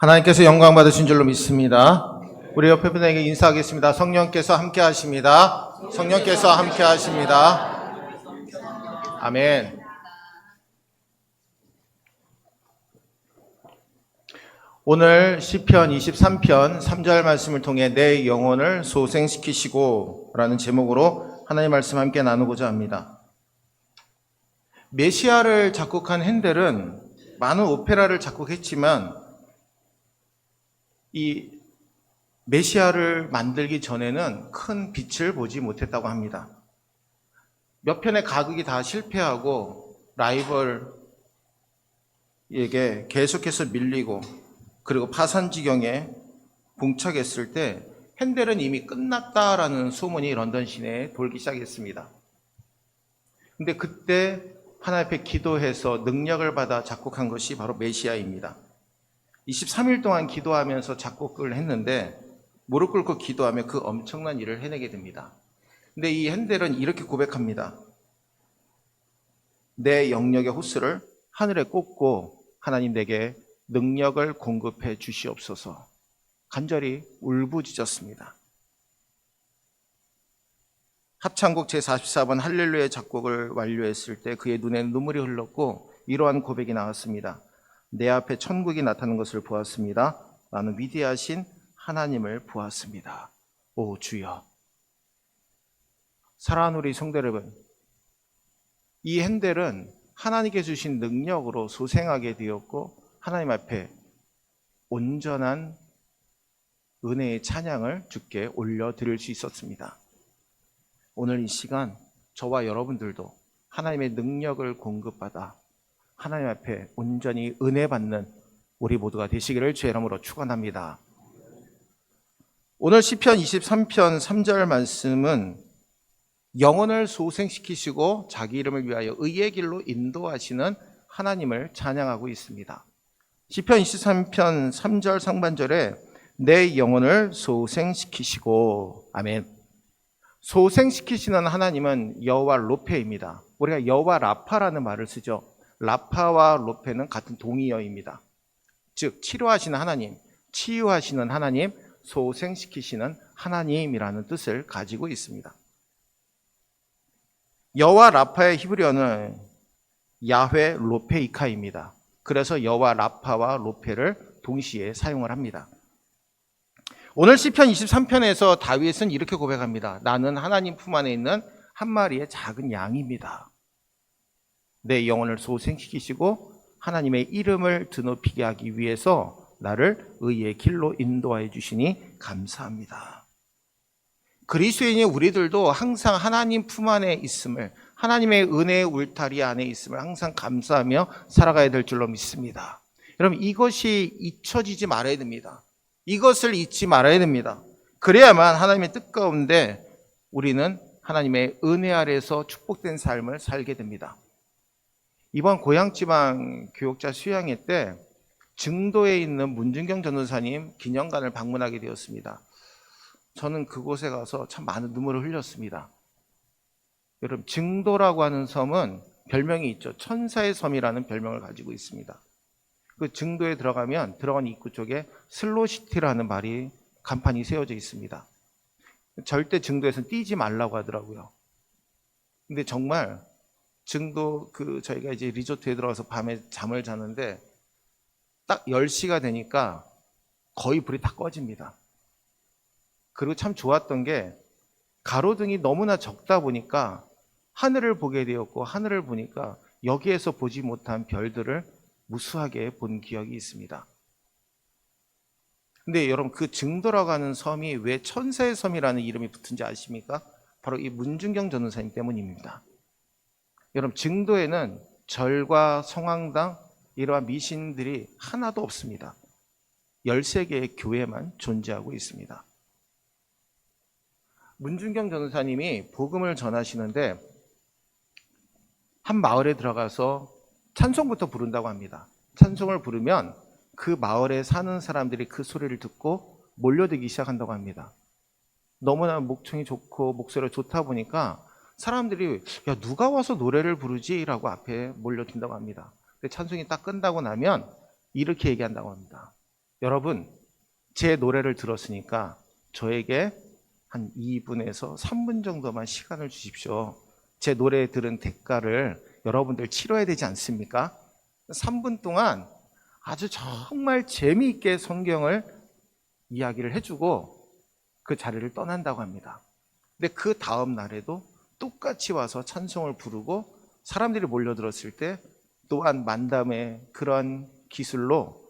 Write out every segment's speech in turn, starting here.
하나님께서 영광 받으신 줄로 믿습니다. 우리 옆에 분에게 인사하겠습니다. 성령께서 함께 하십니다. 성령께서 함께 하십니다. 아멘. 오늘 시편 23편 3절 말씀을 통해 내 영혼을 소생시키시고 라는 제목으로 하나님의 말씀 함께 나누고자 합니다. 메시아를 작곡한 핸델은 많은 오페라를 작곡했지만 이 메시아를 만들기 전에는 큰 빛을 보지 못했다고 합니다. 몇 편의 가극이 다 실패하고 라이벌에게 계속해서 밀리고 그리고 파산 지경에 봉착했을 때 핸델은 이미 끝났다라는 소문이 런던 시내에 돌기 시작했습니다. 근데 그때 하나님 앞에 기도해서 능력을 받아 작곡한 것이 바로 메시아입니다. 23일 동안 기도하면서 작곡을 했는데 무릎 꿇고 기도하며 그 엄청난 일을 해내게 됩니다. 근데 이 핸델은 이렇게 고백합니다. 내 영역의 호스를 하늘에 꽂고 하나님 내게 능력을 공급해 주시옵소서. 간절히 울부짖었습니다. 합창곡 제44번 할렐루야 작곡을 완료했을 때 그의 눈에 눈물이 흘렀고 이러한 고백이 나왔습니다. 내 앞에 천국이 나타나는 것을 보았습니다. 나는 위대하신 하나님을 보았습니다. 오 주여. 사랑하는 우리 성도 여러분, 이 핸델은 하나님께 주신 능력으로 소생하게 되었고 하나님 앞에 온전한 은혜의 찬양을 주께 올려드릴 수 있었습니다. 오늘 이 시간 저와 여러분들도 하나님의 능력을 공급받아 하나님 앞에 온전히 은혜 받는 우리 모두가 되시기를 주의 이름으로 축원합니다. 오늘 시편 23편 3절 말씀은 영혼을 소생시키시고 자기 이름을 위하여 의의 길로 인도하시는 하나님을 찬양하고 있습니다. 시편 23편 3절 상반절에 내 영혼을 소생시키시고 아멘. 소생시키시는 하나님은 여호와 로페입니다. 우리가 여호와 라파라는 말을 쓰죠. 라파와 로페는 같은 동의어입니다. 즉 치료하시는 하나님, 치유하시는 하나님, 소생시키시는 하나님이라는 뜻을 가지고 있습니다. 여호와 라파의 히브리어는 야훼 로페이카입니다. 그래서 여호와 라파와 로페를 동시에 사용을 합니다. 오늘 시편 23편에서 다윗은 이렇게 고백합니다. 나는 하나님 품 안에 있는 한 마리의 작은 양입니다. 내 영혼을 소생시키시고 하나님의 이름을 드높이게 하기 위해서 나를 의의 길로 인도하여 주시니 감사합니다. 그리스도인의 우리들도 항상 하나님 품 안에 있음을, 하나님의 은혜의 울타리 안에 있음을 항상 감사하며 살아가야 될 줄로 믿습니다. 여러분, 이것이 잊혀지지 말아야 됩니다. 이것을 잊지 말아야 됩니다. 그래야만 하나님의 뜻 가운데 우리는 하나님의 은혜 아래에서 축복된 삶을 살게 됩니다. 이번 고향지방 교육자 수양회 때 증도에 있는 문준경 전도사님 기념관을 방문하게 되었습니다. 저는 그곳에 가서 참 많은 눈물을 흘렸습니다. 여러분, 증도라고 하는 섬은 별명이 있죠. 천사의 섬이라는 별명을 가지고 있습니다. 그 증도에 들어가면 들어간 입구 쪽에 슬로시티라는 말이 간판이 세워져 있습니다. 절대 증도에서는 뛰지 말라고 하더라고요. 근데 정말 증도 저희가 이제 리조트에 들어가서 밤에 잠을 자는데 딱 10시가 되니까 거의 불이 다 꺼집니다. 그리고 참 좋았던 게 가로등이 너무나 적다 보니까 하늘을 보게 되었고 하늘을 보니까 여기에서 보지 못한 별들을 무수하게 본 기억이 있습니다. 근데 여러분, 그 증도라고 하는 섬이 왜 천사의 섬이라는 이름이 붙은지 아십니까? 바로 이 문준경 전도사님 때문입니다. 여러분, 증도에는 절과 성황당 이러한 미신들이 하나도 없습니다. 13개의 교회만 존재하고 있습니다. 문준경 전도사님이 복음을 전하시는데 한 마을에 들어가서 찬송부터 부른다고 합니다. 찬송을 부르면 그 마을에 사는 사람들이 그 소리를 듣고 몰려들기 시작한다고 합니다. 너무나 목청이 좋고 목소리가 좋다 보니까 사람들이 야 누가 와서 노래를 부르지? 라고 앞에 몰려든다고 합니다. 근데 찬송이 딱 끝나고 나면 이렇게 얘기한다고 합니다. 여러분, 제 노래를 들었으니까 저에게 한 2분에서 3분 정도만 시간을 주십시오. 제 노래 들은 대가를 여러분들 치러야 되지 않습니까? 3분 동안 아주 정말 재미있게 성경을 이야기를 해주고 그 자리를 떠난다고 합니다. 근데 그 다음 날에도 똑같이 와서 찬송을 부르고 사람들이 몰려들었을 때 또한 만담의 그런 기술로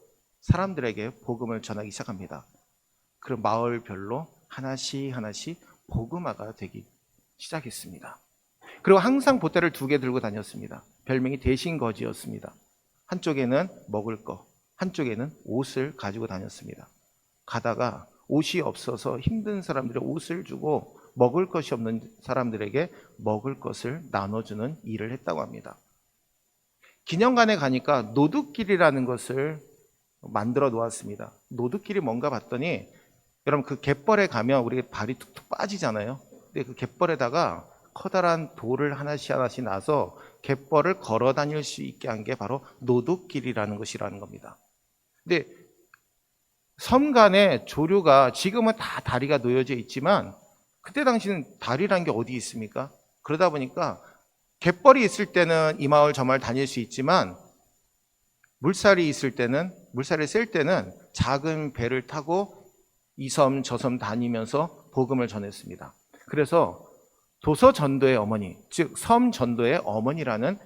사람들에게 복음을 전하기 시작합니다. 그럼 마을별로 하나씩 하나씩 복음화가 되기 시작했습니다. 그리고 항상 보따리를 2개 들고 다녔습니다. 별명이 대신거지였습니다. 한쪽에는 먹을 거, 한쪽에는 옷을 가지고 다녔습니다. 가다가 옷이 없어서 힘든 사람들의 옷을 주고 먹을 것이 없는 사람들에게 먹을 것을 나눠주는 일을 했다고 합니다. 기념관에 가니까 노두길이라는 것을 만들어 놓았습니다. 노두길이 뭔가 봤더니 여러분 그 갯벌에 가면 우리 발이 툭툭 빠지잖아요. 근데 그 갯벌에다가 커다란 돌을 하나씩 하나씩 놔서 갯벌을 걸어 다닐 수 있게 한 게 바로 노두길이라는 것이라는 겁니다. 근데 섬 간의 조류가 지금은 다 다리가 놓여져 있지만 그때 당시는 다리란 게 어디 있습니까? 그러다 보니까 갯벌이 있을 때는 이 마을 저 마을 다닐 수 있지만 물살이 있을 때는, 물살이 셀 때는 작은 배를 타고 이 섬 저 섬 다니면서 복음을 전했습니다. 그래서 도서 전도의 어머니, 즉 섬 전도의 어머니라는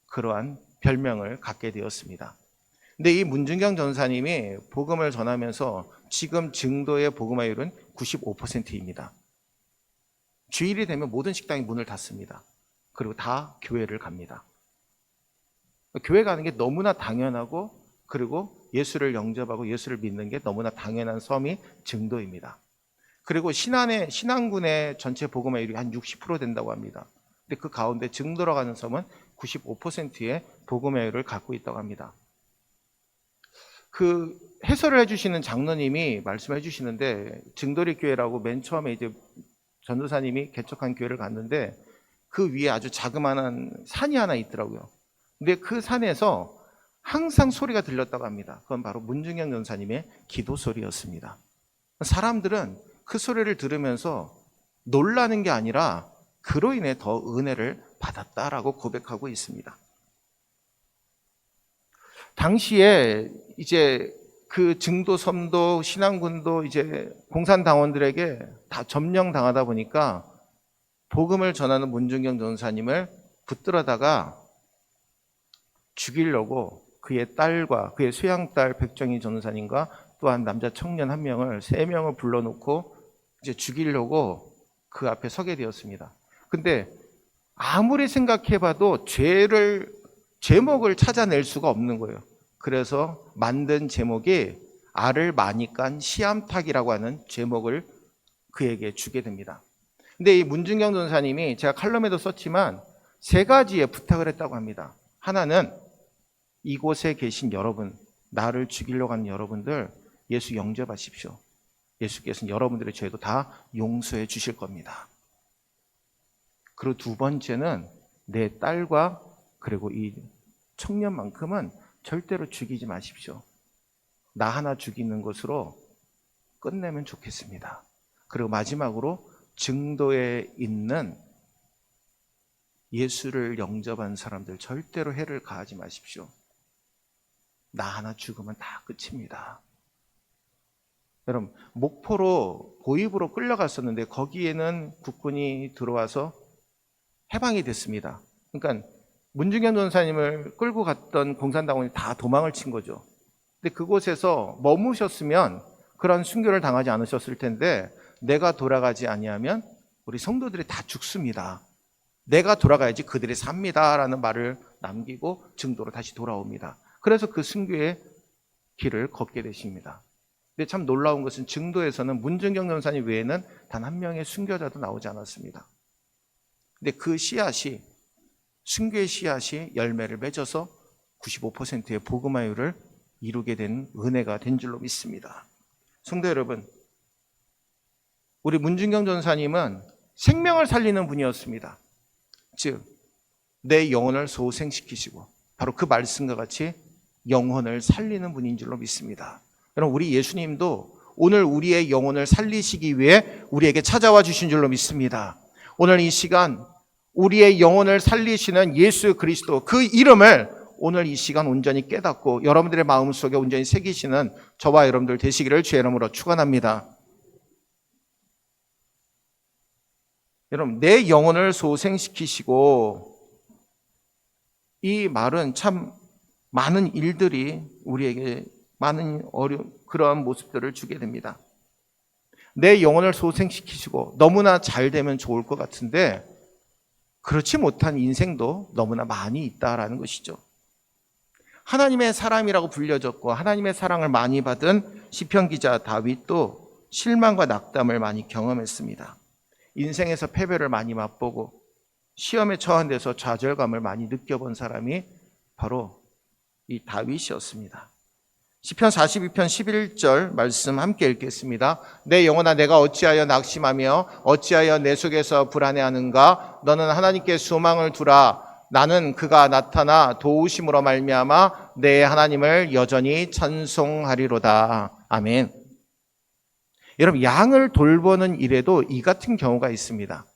그러한 별명을 갖게 되었습니다. 근데 이 문중경 전사님이 복음을 전하면서 지금 증도의 복음화율은 95%입니다. 주일이 되면 모든 식당이 문을 닫습니다. 그리고 다 교회를 갑니다. 교회 가는 게 너무나 당연하고 그리고 예수를 영접하고 예수를 믿는 게 너무나 당연한 섬이 증도입니다. 그리고 신안군의 전체 복음화율이 한 60% 된다고 합니다. 근데 그 가운데 증도로 가는 섬은 95%의 복음화율을 갖고 있다고 합니다. 그 해설을 해주시는 장로님이 말씀해 주시는데 증도리 교회라고 맨 처음에 이제 전도사님이 개척한 교회를 갔는데 그 위에 아주 자그마한 산이 하나 있더라고요. 근데 그 산에서 항상 소리가 들렸다고 합니다. 그건 바로 문중경 전사님의 기도 소리였습니다. 사람들은 그 소리를 들으면서 놀라는 게 아니라 그로 인해 더 은혜를 받았다라고 고백하고 있습니다. 당시에 이제 그 증도 섬도 신안군도 이제 공산당원들에게 다 점령당하다 보니까 복음을 전하는 문중경 전사님을 붙들어다가 죽이려고 그의 딸과 그의 쇠양딸 백정희 전사님과 또한 남자 청년 1명을 3명을 불러놓고 이제 죽이려고 그 앞에 서게 되었습니다. 근데 아무리 생각해봐도 제목을 찾아낼 수가 없는 거예요. 그래서 만든 제목이 알을 많이 깐 시암탉이라고 하는 제목을 그에게 주게 됩니다. 근데 이 문중경 전사님이 제가 칼럼에도 썼지만 3가지의 부탁을 했다고 합니다. 하나는 이곳에 계신 여러분, 나를 죽이려고 하는 여러분들 예수 영접하십시오. 예수께서는 여러분들의 죄도 다 용서해 주실 겁니다. 그리고 2번째는 내 딸과 그리고 이 청년만큼은 절대로 죽이지 마십시오. 나 하나 죽이는 것으로 끝내면 좋겠습니다. 그리고 마지막으로 증도에 있는 예수를 영접한 사람들 절대로 해를 가하지 마십시오. 나 하나 죽으면 다 끝입니다. 여러분, 목포로 보입으로 끌려갔었는데 거기에는 국군이 들어와서 해방이 됐습니다. 그러니까 문중경 전사님을 끌고 갔던 공산당원이 다 도망을 친 거죠. 근데 그곳에서 머무셨으면 그런 순교를 당하지 않으셨을 텐데 내가 돌아가지 아니하면 우리 성도들이 다 죽습니다. 내가 돌아가야지 그들이 삽니다라는 말을 남기고 증도로 다시 돌아옵니다. 그래서 그 순교의 길을 걷게 되십니다. 근데 참 놀라운 것은 증도에서는 문중경 전사님 외에는 단 1명의 순교자도 나오지 않았습니다. 근데 그 씨앗이 순교의 씨앗이 열매를 맺어서 95%의 복음화율을 이루게 된 은혜가 된 줄로 믿습니다. 성도 여러분, 우리 문중경 전사님은 생명을 살리는 분이었습니다. 즉, 내 영혼을 소생시키시고 바로 그 말씀과 같이 영혼을 살리는 분인 줄로 믿습니다. 여러분, 우리 예수님도 오늘 우리의 영혼을 살리시기 위해 우리에게 찾아와 주신 줄로 믿습니다. 오늘 이 시간 우리의 영혼을 살리시는 예수 그리스도, 그 이름을 오늘 이 시간 온전히 깨닫고 여러분들의 마음속에 온전히 새기시는 저와 여러분들 되시기를 주의 이름으로 축원합니다. 여러분, 내 영혼을 소생시키시고, 이 말은 참 많은 일들이 우리에게 많은 그런 모습들을 주게 됩니다. 내 영혼을 소생시키시고 너무나 잘 되면 좋을 것 같은데 그렇지 못한 인생도 너무나 많이 있다라는 것이죠. 하나님의 사람이라고 불려졌고 하나님의 사랑을 많이 받은 시편 기자 다윗도 실망과 낙담을 많이 경험했습니다. 인생에서 패배를 많이 맛보고 시험에 처한 데서 좌절감을 많이 느껴본 사람이 바로 이 다윗이었습니다. 시편 42편 11절 말씀 함께 읽겠습니다. 내 영혼아, 내가 어찌하여 낙심하며 어찌하여 내 속에서 불안해하는가? 너는 하나님께 소망을 두라. 나는 그가 나타나 도우심으로 말미암아 내 하나님을 여전히 찬송하리로다. 아멘. 여러분, 양을 돌보는 일에도 이 같은 경우가 있습니다.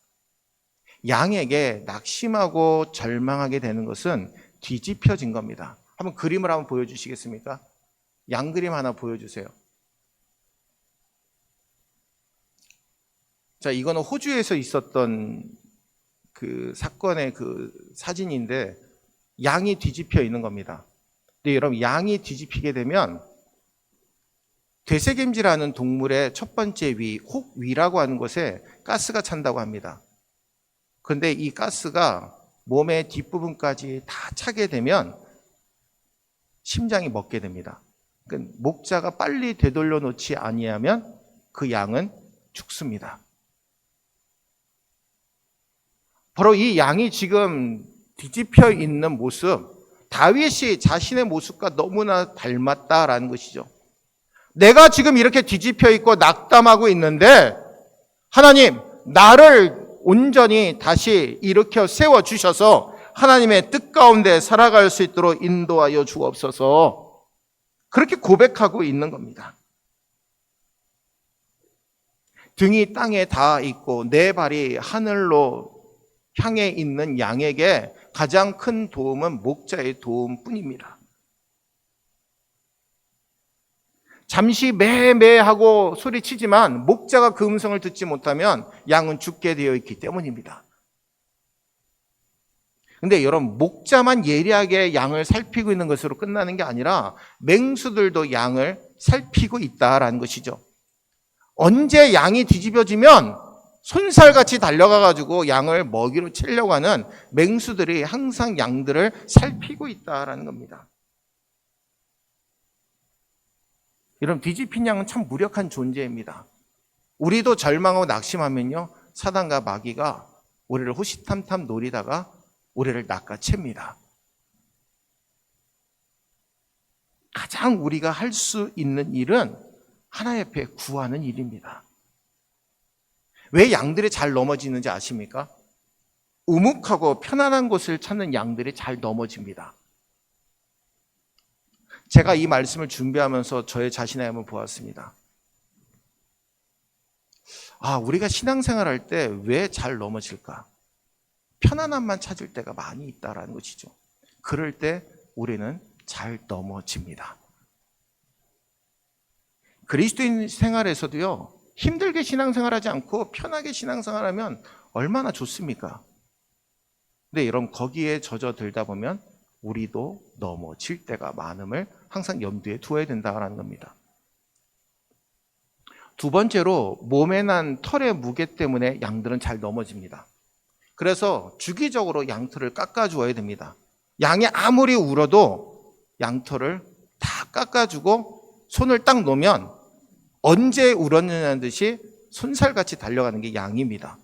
양에게 낙심하고 절망하게 되는 것은 뒤집혀진 겁니다. 한번 그림을 한번 보여주시겠습니까? 양 그림 하나 보여주세요. 자, 이거는 호주에서 있었던 그 사건의 그 사진인데 양이 뒤집혀 있는 겁니다. 근데 여러분, 양이 뒤집히게 되면 되새김질하는 동물의 첫 번째 위, 혹위라고 하는 곳에 가스가 찬다고 합니다. 그런데 이 가스가 몸의 뒷부분까지 다 차게 되면 심장이 멎게 됩니다. 그러니까 목자가 빨리 되돌려 놓지 아니하면 그 양은 죽습니다. 바로 이 양이 지금 뒤집혀 있는 모습, 다윗이 자신의 모습과 너무나 닮았다라는 것이죠. 내가 지금 이렇게 뒤집혀 있고 낙담하고 있는데 하나님, 나를 온전히 다시 일으켜 세워주셔서 하나님의 뜻 가운데 살아갈 수 있도록 인도하여 주옵소서. 그렇게 고백하고 있는 겁니다. 등이 땅에 닿아 있고 내 발이 하늘로 향해 있는 양에게 가장 큰 도움은 목자의 도움뿐입니다. 잠시 매매하고 소리치지만 목자가 그 음성을 듣지 못하면 양은 죽게 되어 있기 때문입니다. 근데 여러분, 목자만 예리하게 양을 살피고 있는 것으로 끝나는 게 아니라 맹수들도 양을 살피고 있다라는 것이죠. 언제 양이 뒤집어지면 손살같이 달려가가지고 양을 먹이로 채려고 하는 맹수들이 항상 양들을 살피고 있다라는 겁니다. 여러분, 뒤집힌 양은 참 무력한 존재입니다. 우리도 절망하고 낙심하면요, 사단과 마귀가 우리를 호시탐탐 노리다가 우리를 낚아챕니다. 가장 우리가 할 수 있는 일은 하나님 앞에 구하는 일입니다. 왜 양들이 잘 넘어지는지 아십니까? 우묵하고 편안한 곳을 찾는 양들이 잘 넘어집니다. 제가 이 말씀을 준비하면서 저의 자신을 한번 보았습니다. 우리가 신앙생활할 때 왜 잘 넘어질까? 편안함만 찾을 때가 많이 있다라는 것이죠. 그럴 때 우리는 잘 넘어집니다. 그리스도인 생활에서도요, 힘들게 신앙생활하지 않고 편하게 신앙생활하면 얼마나 좋습니까? 근데 여러분, 거기에 젖어들다 보면 우리도 넘어질 때가 많음을 항상 염두에 두어야 된다는 겁니다. 두 번째로, 몸에 난 털의 무게 때문에 양들은 잘 넘어집니다. 그래서 주기적으로 양털을 깎아주어야 됩니다. 양이 아무리 울어도 양털을 다 깎아주고 손을 딱 놓으면 언제 울었느냐는 듯이 손살같이 달려가는 게 양입니다.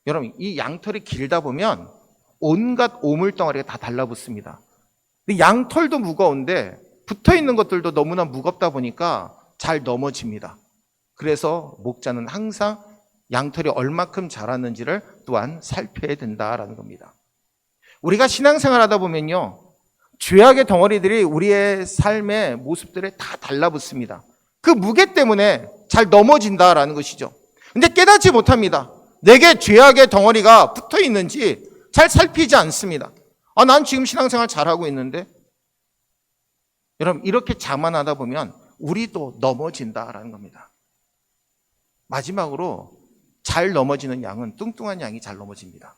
여러분, 이 양털이 길다 보면 온갖 오물덩어리가 다 달라붙습니다. 근데 양털도 무거운데 붙어있는 것들도 너무나 무겁다 보니까 잘 넘어집니다. 그래서 목자는 항상 양털이 얼마큼 자랐는지를 또한 살펴야 된다라는 겁니다. 우리가 신앙생활 하다 보면요, 죄악의 덩어리들이 우리의 삶의 모습들에 다 달라붙습니다. 그 무게 때문에 잘 넘어진다라는 것이죠. 근데 깨닫지 못합니다. 내게 죄악의 덩어리가 붙어 있는지 잘 살피지 않습니다. 난 지금 신앙생활 잘하고 있는데. 여러분, 이렇게 자만하다 보면 우리도 넘어진다라는 겁니다. 마지막으로 잘 넘어지는 양은 뚱뚱한 양이 잘 넘어집니다.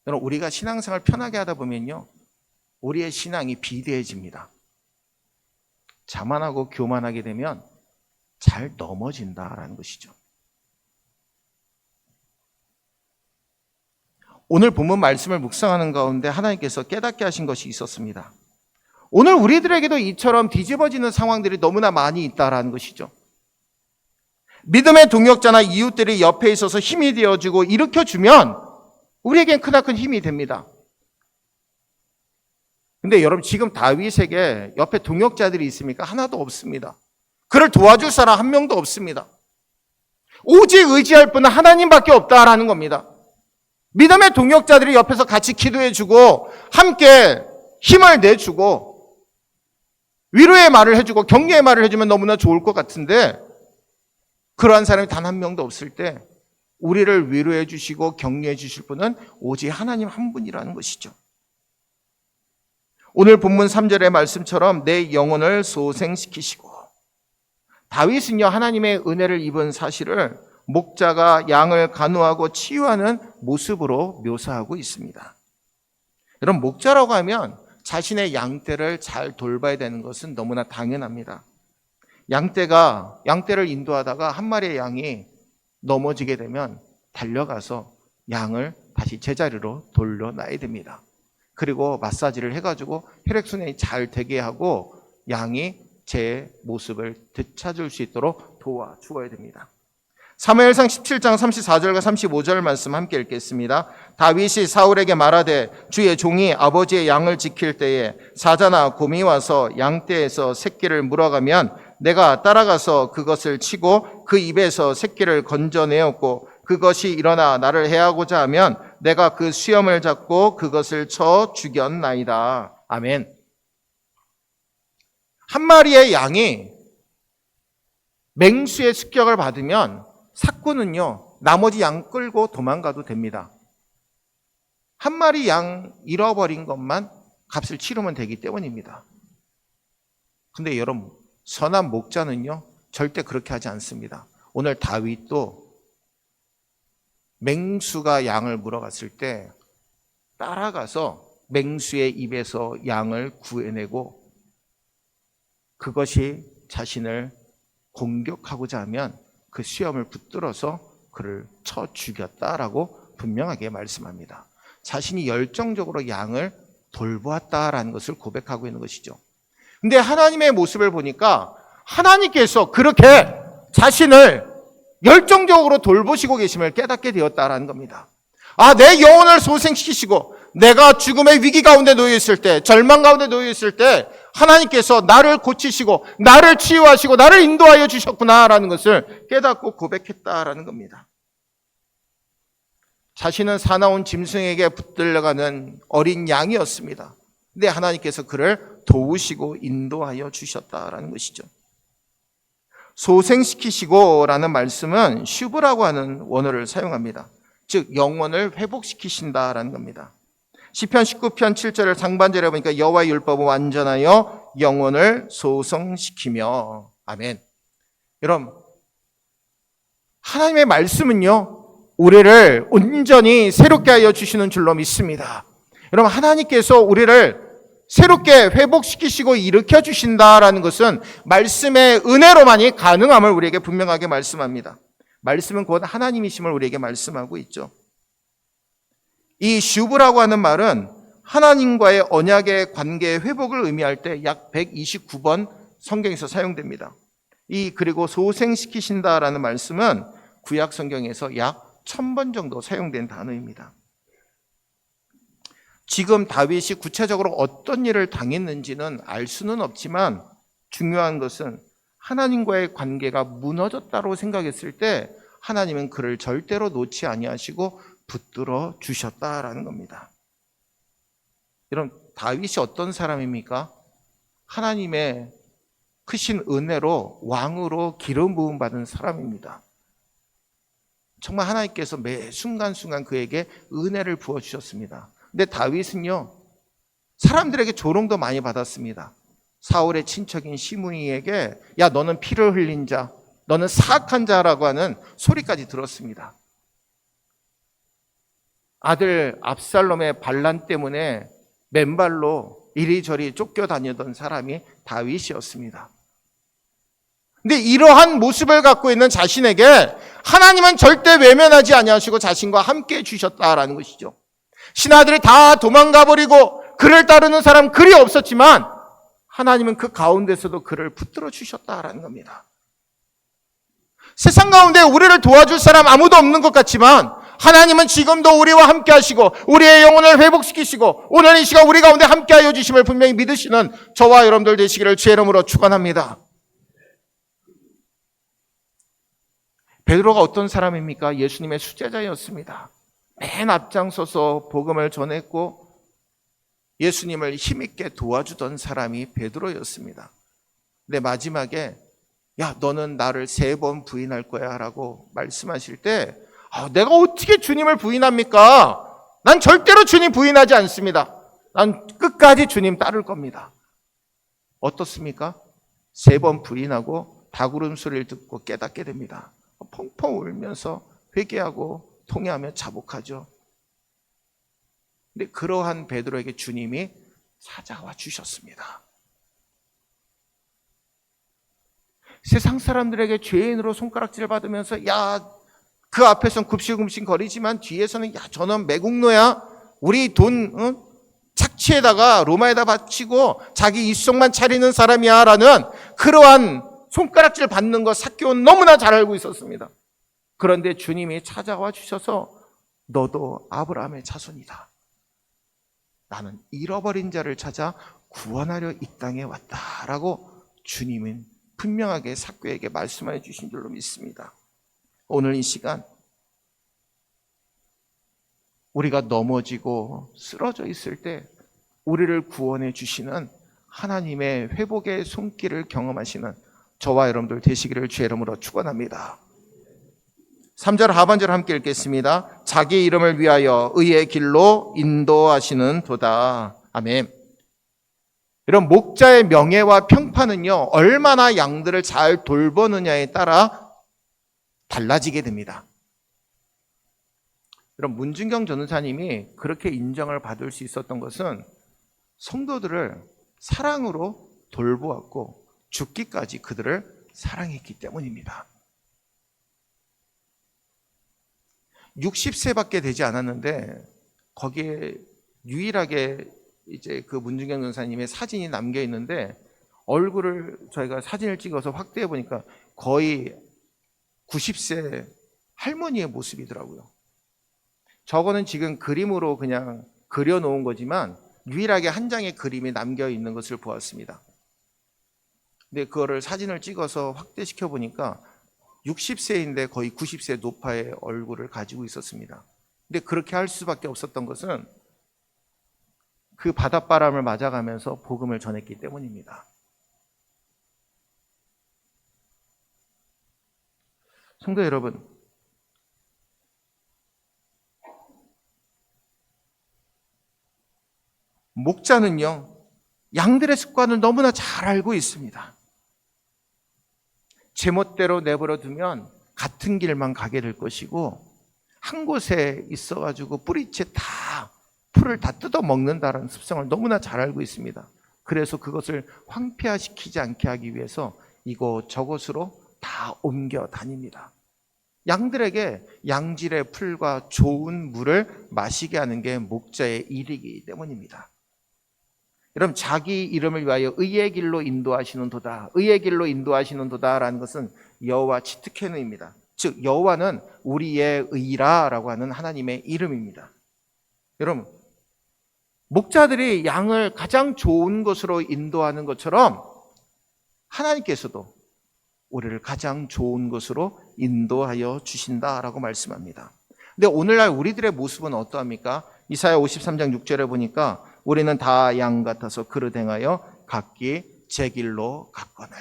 여러분, 우리가 신앙생활 편하게 하다 보면요, 우리의 신앙이 비대해집니다. 자만하고 교만하게 되면 잘 넘어진다라는 것이죠. 오늘 본문 말씀을 묵상하는 가운데 하나님께서 깨닫게 하신 것이 있었습니다. 오늘 우리들에게도 이처럼 뒤집어지는 상황들이 너무나 많이 있다라는 것이죠. 믿음의 동역자나 이웃들이 옆에 있어서 힘이 되어주고 일으켜주면 우리에겐 크나큰 힘이 됩니다. 근데 여러분, 지금 다윗에게 옆에 동역자들이 있습니까? 하나도 없습니다. 그를 도와줄 사람 한 명도 없습니다. 오직 의지할 분은 하나님밖에 없다라는 겁니다. 믿음의 동역자들이 옆에서 같이 기도해주고 함께 힘을 내주고 위로의 말을 해주고 격려의 말을 해주면 너무나 좋을 것 같은데, 그러한 사람이 단 한 명도 없을 때 우리를 위로해 주시고 격려해 주실 분은 오직 하나님 한 분이라는 것이죠. 오늘 본문 3절의 말씀처럼 내 영혼을 소생시키시고, 다윗은요, 하나님의 은혜를 입은 사실을 목자가 양을 간호하고 치유하는 모습으로 묘사하고 있습니다. 여러분, 목자라고 하면 자신의 양떼를 잘 돌봐야 되는 것은 너무나 당연합니다. 양떼를 인도하다가 한 마리의 양이 넘어지게 되면 달려가서 양을 다시 제자리로 돌려놔야 됩니다. 그리고 마사지를 해가지고 혈액순환이 잘 되게 하고 양이 제 모습을 되찾을 수 있도록 도와주어야 됩니다. 사무엘상 17장 34절과 35절 말씀 함께 읽겠습니다. 다윗이 사울에게 말하되 주의 종이 아버지의 양을 지킬 때에 사자나 곰이 와서 양떼에서 새끼를 물어가면 내가 따라가서 그것을 치고 그 입에서 새끼를 건져내었고 그것이 일어나 나를 해하고자 하면 내가 그 수염을 잡고 그것을 쳐 죽였나이다. 아멘. 한 마리의 양이 맹수의 습격을 받으면 사꾼은요, 나머지 양 끌고 도망가도 됩니다. 한 마리 양 잃어버린 것만 값을 치르면 되기 때문입니다. 근데 여러분, 선한 목자는요, 절대 그렇게 하지 않습니다. 오늘 다윗도 맹수가 양을 물어갔을 때 따라가서 맹수의 입에서 양을 구해내고 그것이 자신을 공격하고자 하면 그 수염을 붙들어서 그를 쳐 죽였다라고 분명하게 말씀합니다. 자신이 열정적으로 양을 돌보았다라는 것을 고백하고 있는 것이죠. 근데 하나님의 모습을 보니까 하나님께서 그렇게 자신을 열정적으로 돌보시고 계심을 깨닫게 되었다라는 겁니다. 내 영혼을 소생시키시고 내가 죽음의 위기 가운데 놓여 있을 때, 절망 가운데 놓여 있을 때 하나님께서 나를 고치시고 나를 치유하시고 나를 인도하여 주셨구나라는 것을 깨닫고 고백했다라는 겁니다. 자신은 사나운 짐승에게 붙들려가는 어린 양이었습니다. 근데 하나님께서 그를 도우시고 인도하여 주셨다라는 것이죠. 소생시키시고라는 말씀은 슈브라고 하는 원어를 사용합니다. 즉 영혼을 회복시키신다라는 겁니다. 시편 19편 7절을 상반절에 보니까 여호와의 율법은 완전하여 영혼을 소성시키며. 아멘. 여러분, 하나님의 말씀은요, 우리를 온전히 새롭게 하여 주시는 줄로 믿습니다. 여러분, 하나님께서 우리를 새롭게 회복시키시고 일으켜 주신다라는 것은 말씀의 은혜로만이 가능함을 우리에게 분명하게 말씀합니다. 말씀은 곧 하나님이심을 우리에게 말씀하고 있죠. 이 슈브라고 하는 말은 하나님과의 언약의 관계의 회복을 의미할 때 약 129번 성경에서 사용됩니다. 그리고 소생시키신다라는 말씀은 구약 성경에서 약 1000번 정도 사용된 단어입니다. 지금 다윗이 구체적으로 어떤 일을 당했는지는 알 수는 없지만 중요한 것은 하나님과의 관계가 무너졌다고 생각했을 때 하나님은 그를 절대로 놓지 아니하시고 붙들어 주셨다라는 겁니다. 여러분, 다윗이 어떤 사람입니까? 하나님의 크신 은혜로 왕으로 기름 부음 받은 사람입니다. 정말 하나님께서 매 순간순간 그에게 은혜를 부어주셨습니다. 근데 다윗은요, 사람들에게 조롱도 많이 받았습니다. 사울의 친척인 시므이에게 야, 너는 피를 흘린 자, 너는 사악한 자라고 하는 소리까지 들었습니다. 아들 압살롬의 반란 때문에 맨발로 이리저리 쫓겨다니던 사람이 다윗이었습니다. 근데 이러한 모습을 갖고 있는 자신에게 하나님은 절대 외면하지 아니하시고 자신과 함께 해주셨다라는 것이죠. 신하들이 다 도망가 버리고 그를 따르는 사람 그리 없었지만 하나님은 그 가운데서도 그를 붙들어 주셨다라는 겁니다. 세상 가운데 우리를 도와줄 사람 아무도 없는 것 같지만 하나님은 지금도 우리와 함께 하시고 우리의 영혼을 회복시키시고 오늘 이 시간 우리 가운데 함께 하여 주심을 분명히 믿으시는 저와 여러분들 되시기를 주의 이름으로 축원합니다. 베드로가 어떤 사람입니까? 예수님의 수제자였습니다. 맨 앞장서서 복음을 전했고 예수님을 힘있게 도와주던 사람이 베드로였습니다. 근데 마지막에 야, 너는 나를 3번 부인할 거야 라고 말씀하실 때 내가 어떻게 주님을 부인합니까? 난 절대로 주님 부인하지 않습니다. 난 끝까지 주님 따를 겁니다. 어떻습니까? 3번 부인하고 닭울음 소리를 듣고 깨닫게 됩니다. 펑펑 울면서 회개하고 통회하며 자복하죠. 근데 그러한 베드로에게 주님이 찾아와 주셨습니다. 세상 사람들에게 죄인으로 손가락질을 받으면서 야, 그 앞에서는 굽실굽실 거리지만 뒤에서는 야, 저는 매국노야. 우리 돈 착취에다가 로마에다 바치고 자기 입속만 차리는 사람이야 라는 그러한 손가락질 받는 거 삭개오는 너무나 잘 알고 있었습니다. 그런데 주님이 찾아와 주셔서 너도 아브라함의 자손이다. 나는 잃어버린 자를 찾아 구원하려 이 땅에 왔다라고 주님은 분명하게 삭개에게 말씀해 주신 줄로 믿습니다. 오늘 이 시간 우리가 넘어지고 쓰러져 있을 때 우리를 구원해 주시는 하나님의 회복의 손길을 경험하시는 저와 여러분들 되시기를 주의 이름으로 축원합니다. 3절 하반절 함께 읽겠습니다. 자기 이름을 위하여 의의 길로 인도하시는 도다. 아멘. 이런 목자의 명예와 평판은요, 얼마나 양들을 잘 돌보느냐에 따라 달라지게 됩니다. 이런 문준경 전도사님이 그렇게 인정을 받을 수 있었던 것은 성도들을 사랑으로 돌보았고 죽기까지 그들을 사랑했기 때문입니다. 60세밖에 되지 않았는데 거기에 유일하게 이제 그 문준경 전사님의 사진이 남겨 있는데 얼굴을 저희가 사진을 찍어서 확대해 보니까 거의 90세 할머니의 모습이더라고요. 저거는 지금 그림으로 그냥 그려놓은 거지만 유일하게 한 장의 그림이 남겨 있는 것을 보았습니다. 근데 그거를 사진을 찍어서 확대시켜 보니까 60세인데 거의 90세 노파의 얼굴을 가지고 있었습니다. 근데 그렇게 할 수밖에 없었던 것은 그 바닷바람을 맞아가면서 복음을 전했기 때문입니다. 성도 여러분, 목자는요, 양들의 습관을 너무나 잘 알고 있습니다. 제멋대로 내버려 두면 같은 길만 가게 될 것이고 한 곳에 있어가지고 뿌리채 다 풀을 다 뜯어 먹는다는 습성을 너무나 잘 알고 있습니다. 그래서 그것을 황폐화시키지 않게 하기 위해서 이곳저곳으로 다 옮겨 다닙니다. 양들에게 양질의 풀과 좋은 물을 마시게 하는 게 목자의 일이기 때문입니다. 여러분, 자기 이름을 위하여 의의 길로 인도하시는 도다. 의의 길로 인도하시는 도다라는 것은 여호와 치트케누입니다. 즉 여호와는 우리의 의라라고 하는 하나님의 이름입니다. 여러분, 목자들이 양을 가장 좋은 곳으로 인도하는 것처럼 하나님께서도 우리를 가장 좋은 곳으로 인도하여 주신다라고 말씀합니다. 근데 오늘날 우리들의 모습은 어떠합니까? 이사야 53장 6절에 보니까 우리는 다 양 같아서 그릇 행하여 각기 제 길로 갔거늘.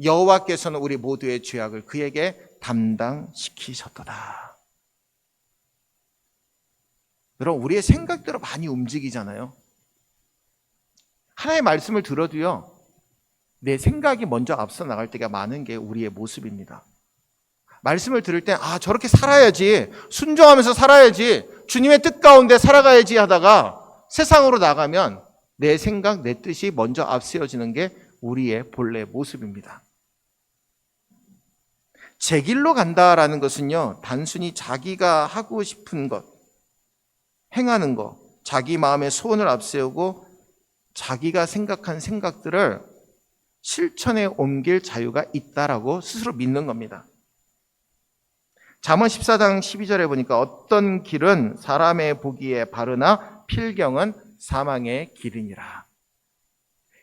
여호와께서는 우리 모두의 죄악을 그에게 담당시키셨도다. 여러분, 우리의 생각대로 많이 움직이잖아요. 하나님의 말씀을 들어도요, 내 생각이 먼저 앞서 나갈 때가 많은 게 우리의 모습입니다. 말씀을 들을 때 저렇게 살아야지, 순종하면서 살아야지, 주님의 뜻 가운데 살아가야지 하다가 세상으로 나가면 내 생각, 내 뜻이 먼저 앞세워지는 게 우리의 본래 모습입니다. 제 길로 간다라는 것은요, 단순히 자기가 하고 싶은 것, 행하는 것, 자기 마음의 소원을 앞세우고 자기가 생각한 생각들을 실천에 옮길 자유가 있다라고 스스로 믿는 겁니다. 잠언 14장 12절에 보니까 어떤 길은 사람의 보기에 바르나 필경은 사망의 길이니라.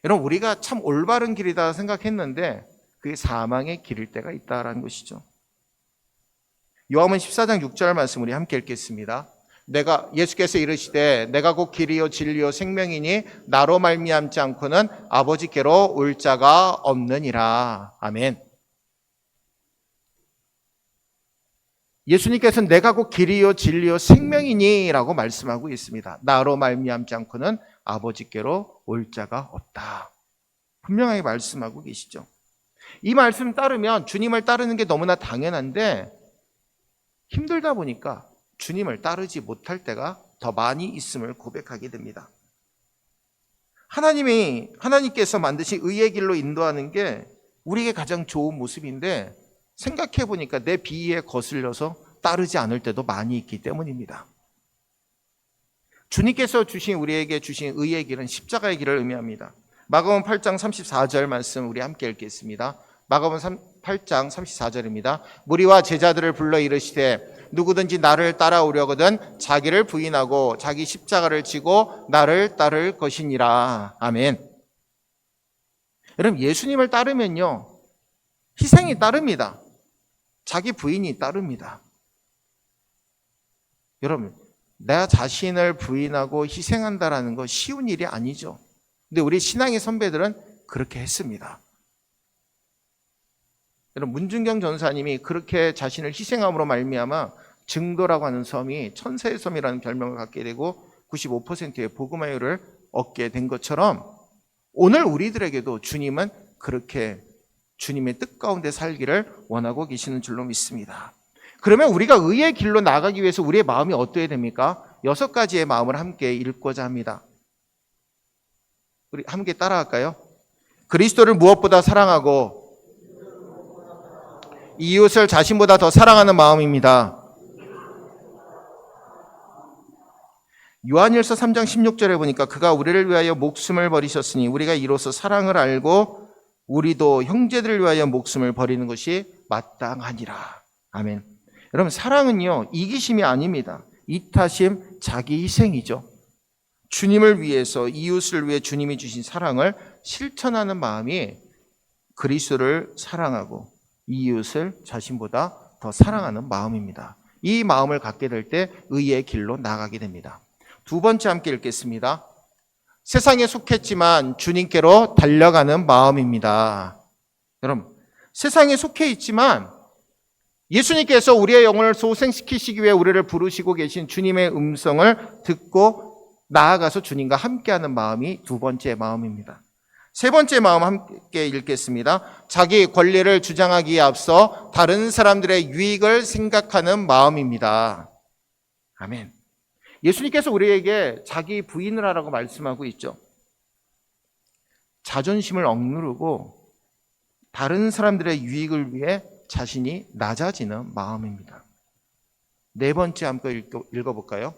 여러분, 우리가 참 올바른 길이다 생각했는데 그게 사망의 길일 때가 있다라는 것이죠. 요한복음 14장 6절 말씀 우리 함께 읽겠습니다. 예수께서 이르시되 내가 곧 길이요 진리요 생명이니 나로 말미암지 않고는 아버지께로 올 자가 없느니라. 아멘. 예수님께서는 내가 곧 길이요 진리요 생명이니 라고 말씀하고 있습니다. 나로 말미암지 않고는 아버지께로 올 자가 없다. 분명하게 말씀하고 계시죠. 이 말씀 따르면 주님을 따르는 게 너무나 당연한데 힘들다 보니까 주님을 따르지 못할 때가 더 많이 있음을 고백하게 됩니다. 하나님께서 만드신 의의 길로 인도하는 게 우리에게 가장 좋은 모습인데 생각해 보니까 내 비위에 거슬려서 따르지 않을 때도 많이 있기 때문입니다. 주님께서 우리에게 주신 의의 길은 십자가의 길을 의미합니다. 마가복음 8장 34절 말씀 우리 함께 읽겠습니다. 마가복음 8장 34절입니다. 무리와 제자들을 불러 이르시되 누구든지 나를 따라오려거든 자기를 부인하고 자기 십자가를 지고 나를 따를 것이니라. 아멘. 여러분, 예수님을 따르면요, 희생이 따릅니다. 자기 부인이 따릅니다. 여러분, 내 자신을 부인하고 희생한다라는 거 쉬운 일이 아니죠. 근데 우리 신앙의 선배들은 그렇게 했습니다. 여러분, 문중경 전사님이 그렇게 자신을 희생함으로 말미암아 증도라고 하는 섬이 천사의 섬이라는 별명을 갖게 되고 95%의 복음화율을 얻게 된 것처럼 오늘 우리들에게도 주님은 그렇게 주님의 뜻 가운데 살기를 원하고 계시는 줄로 믿습니다. 그러면 우리가 의의 길로 나가기 위해서 우리의 마음이 어떠해야 됩니까? 6가지의 마음을 함께 읽고자 합니다. 우리 함께 따라할까요? 그리스도를 무엇보다 사랑하고 이웃을 자신보다 더 사랑하는 마음입니다. 요한일서 3장 16절에 보니까 그가 우리를 위하여 목숨을 버리셨으니 우리가 이로써 사랑을 알고 우리도 형제들을 위하여 목숨을 버리는 것이 마땅하니라. 아멘. 여러분, 사랑은요, 이기심이 아닙니다. 이타심, 자기 희생이죠. 주님을 위해서, 이웃을 위해 주님이 주신 사랑을 실천하는 마음이 그리스도를 사랑하고 이웃을 자신보다 더 사랑하는 마음입니다. 이 마음을 갖게 될 때 의의 길로 나가게 됩니다. 2번째 함께 읽겠습니다. 세상에 속했지만 주님께로 달려가는 마음입니다. 여러분, 세상에 속해 있지만 예수님께서 우리의 영혼을 소생시키시기 위해 우리를 부르시고 계신 주님의 음성을 듣고 나아가서 주님과 함께하는 마음이 2번째 마음입니다. 3번째 마음 함께 읽겠습니다. 자기 권리를 주장하기에 앞서 다른 사람들의 유익을 생각하는 마음입니다. 아멘. 예수님께서 우리에게 자기 부인을 하라고 말씀하고 있죠. 자존심을 억누르고 다른 사람들의 유익을 위해 자신이 낮아지는 마음입니다. 4번째 함께 읽어볼까요?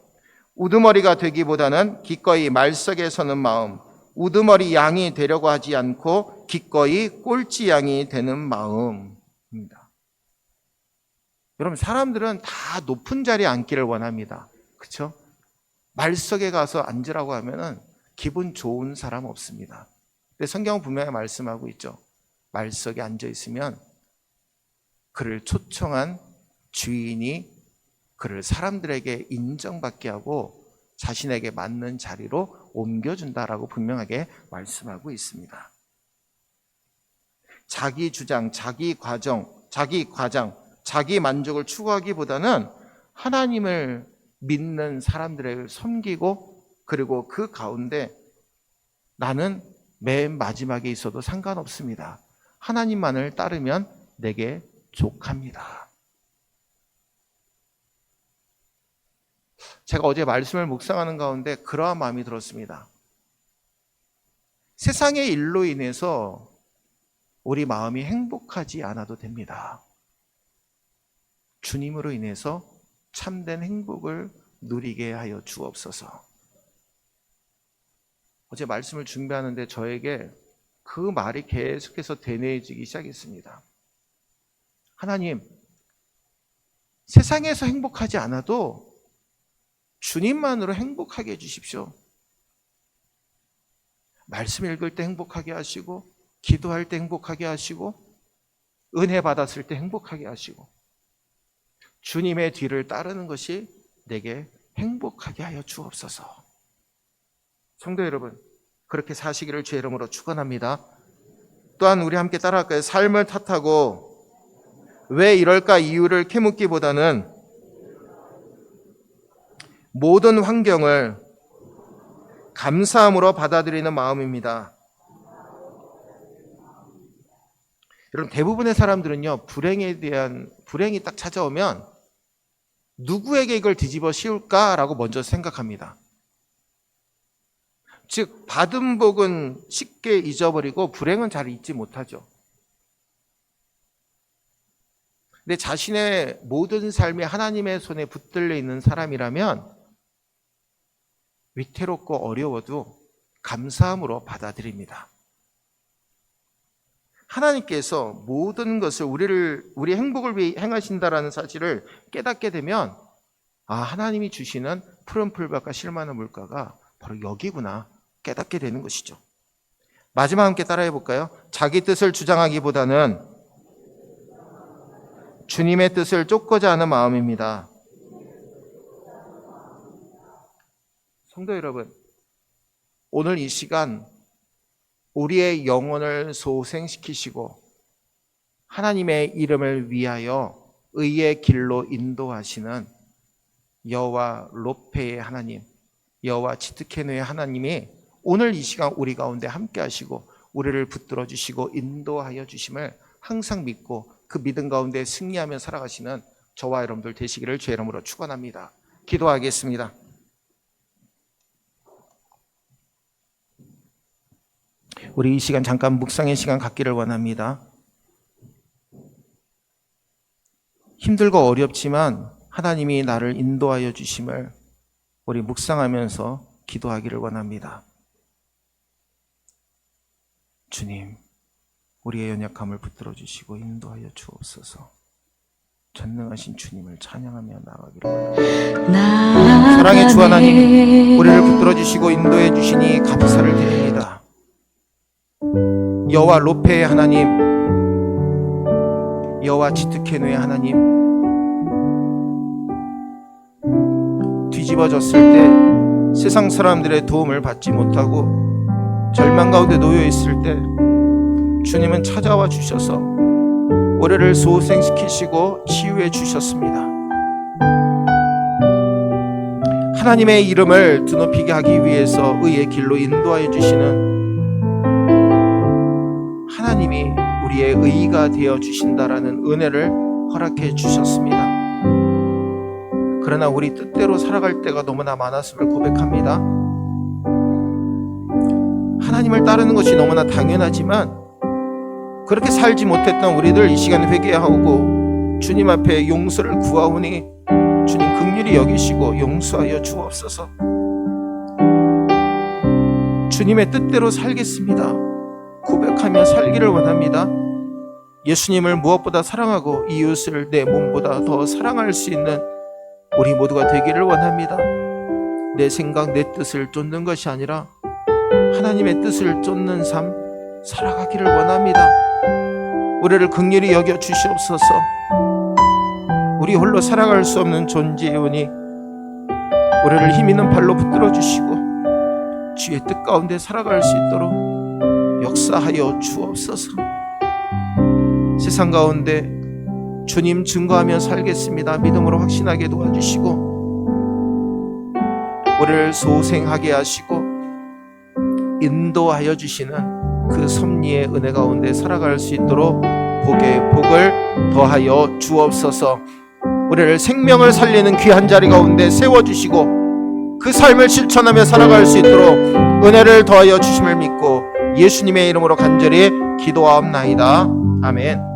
우두머리가 되기보다는 기꺼이 말석에 서는 마음, 우두머리 양이 되려고 하지 않고 기꺼이 꼴찌 양이 되는 마음입니다. 여러분, 사람들은 다 높은 자리에 앉기를 원합니다. 그렇죠? 말석에 가서 앉으라고 하면은 기분 좋은 사람 없습니다. 근데 성경은 분명히 말씀하고 있죠. 말석에 앉아 있으면 그를 초청한 주인이 그를 사람들에게 인정받게 하고 자신에게 맞는 자리로 옮겨준다라고 분명하게 말씀하고 있습니다. 자기 주장, 자기 과장, 자기 만족을 추구하기보다는 하나님을 믿는 사람들을 섬기고, 그리고 그 가운데 나는 맨 마지막에 있어도 상관없습니다. 하나님만을 따르면 내게 족합니다. 제가 어제 말씀을 묵상하는 가운데 그러한 마음이 들었습니다. 세상의 일로 인해서 우리 마음이 행복하지 않아도 됩니다. 주님으로 인해서 참된 행복을 누리게 하여 주옵소서. 어제 말씀을 준비하는데 저에게 그 말이 계속해서 되뇌어지기 시작했습니다. 하나님, 세상에서 행복하지 않아도 주님만으로 행복하게 해주십시오. 말씀 읽을 때 행복하게 하시고, 기도할 때 행복하게 하시고, 은혜 받았을 때 행복하게 하시고, 주님의 뒤를 따르는 것이 내게 행복하게 하여 주옵소서. 성도 여러분, 그렇게 사시기를 주의 이름으로 축원합니다. 또한 우리 함께 따라할까요? 삶을 탓하고 왜 이럴까 이유를 캐묻기보다는 모든 환경을 감사함으로 받아들이는 마음입니다. 여러분, 대부분의 사람들은요, 불행이 딱 찾아오면 누구에게 이걸 뒤집어 씌울까라고 먼저 생각합니다. 즉, 받은 복은 쉽게 잊어버리고 불행은 잘 잊지 못하죠. 근데 자신의 모든 삶이 하나님의 손에 붙들려 있는 사람이라면 위태롭고 어려워도 감사함으로 받아들입니다. 하나님께서 모든 것을 우리 행복을 위해 행하신다라는 사실을 깨닫게 되면, 하나님이 주시는 푸른 풀밭과 실만한 물가가 바로 여기구나 깨닫게 되는 것이죠. 마지막 함께 따라해 볼까요? 자기 뜻을 주장하기보다는 주님의 뜻을 쫓고자 하는 마음입니다. 성도 여러분, 오늘 이 시간 우리의 영혼을 소생시키시고 하나님의 이름을 위하여 의의 길로 인도하시는 여호와 롭페의 하나님, 여호와 지트케노의 하나님이 오늘 이 시간 우리 가운데 함께 하시고 우리를 붙들어 주시고 인도하여 주심을 항상 믿고 그 믿음 가운데 승리하며 살아가시는 저와 여러분들 되시기를 주의 이름으로 축원합니다. 기도하겠습니다. 우리 이 시간 잠깐 묵상의 시간 갖기를 원합니다. 힘들고 어렵지만 하나님이 나를 인도하여 주심을 우리 묵상하면서 기도하기를 원합니다. 주님, 우리의 연약함을 붙들어 주시고 인도하여 주옵소서. 전능하신 주님을 찬양하며 나아가기를 원합니다. 사랑의 주 하나님, 우리를 붙들어 주시고 인도해 주시니 감사를 드립니다. 여호와 롭페의 하나님, 여호와 지트케노의 하나님, 뒤집어졌을 때 세상 사람들의 도움을 받지 못하고 절망 가운데 놓여 있을 때 주님은 찾아와 주셔서 우리를 소생시키시고 치유해 주셨습니다. 하나님의 이름을 드높이게 하기 위해서 의의 길로 인도하여 주시는 하나님이 우리의 의가 되어 주신다라는 은혜를 허락해 주셨습니다. 그러나 우리 뜻대로 살아갈 때가 너무나 많았음을 고백합니다. 하나님을 따르는 것이 너무나 당연하지만 그렇게 살지 못했던 우리들 이 시간 회개하고 주님 앞에 용서를 구하오니 주님 긍휼히 여기시고 용서하여 주옵소서. 주님의 뜻대로 살겠습니다. 고백하며 살기를 원합니다. 예수님을 무엇보다 사랑하고 이웃을 내 몸보다 더 사랑할 수 있는 우리 모두가 되기를 원합니다. 내 생각, 내 뜻을 쫓는 것이 아니라 하나님의 뜻을 쫓는 삶 살아가기를 원합니다. 우리를 긍휼히 여겨 주시옵소서. 우리 홀로 살아갈 수 없는 존재이오니 우리를 힘 있는 발로 붙들어 주시고 주의 뜻 가운데 살아갈 수 있도록 역사하여 주옵소서. 세상 가운데 주님 증거하며 살겠습니다 믿음으로 확신하게 도와주시고 우리를 소생하게 하시고 인도하여 주시는 그 섭리의 은혜 가운데 살아갈 수 있도록 복의 복을 더하여 주옵소서. 우리를 생명을 살리는 귀한 자리 가운데 세워주시고 그 삶을 실천하며 살아갈 수 있도록 은혜를 더하여 주심을 믿고 예수님의 이름으로 간절히 기도하옵나이다. 아멘.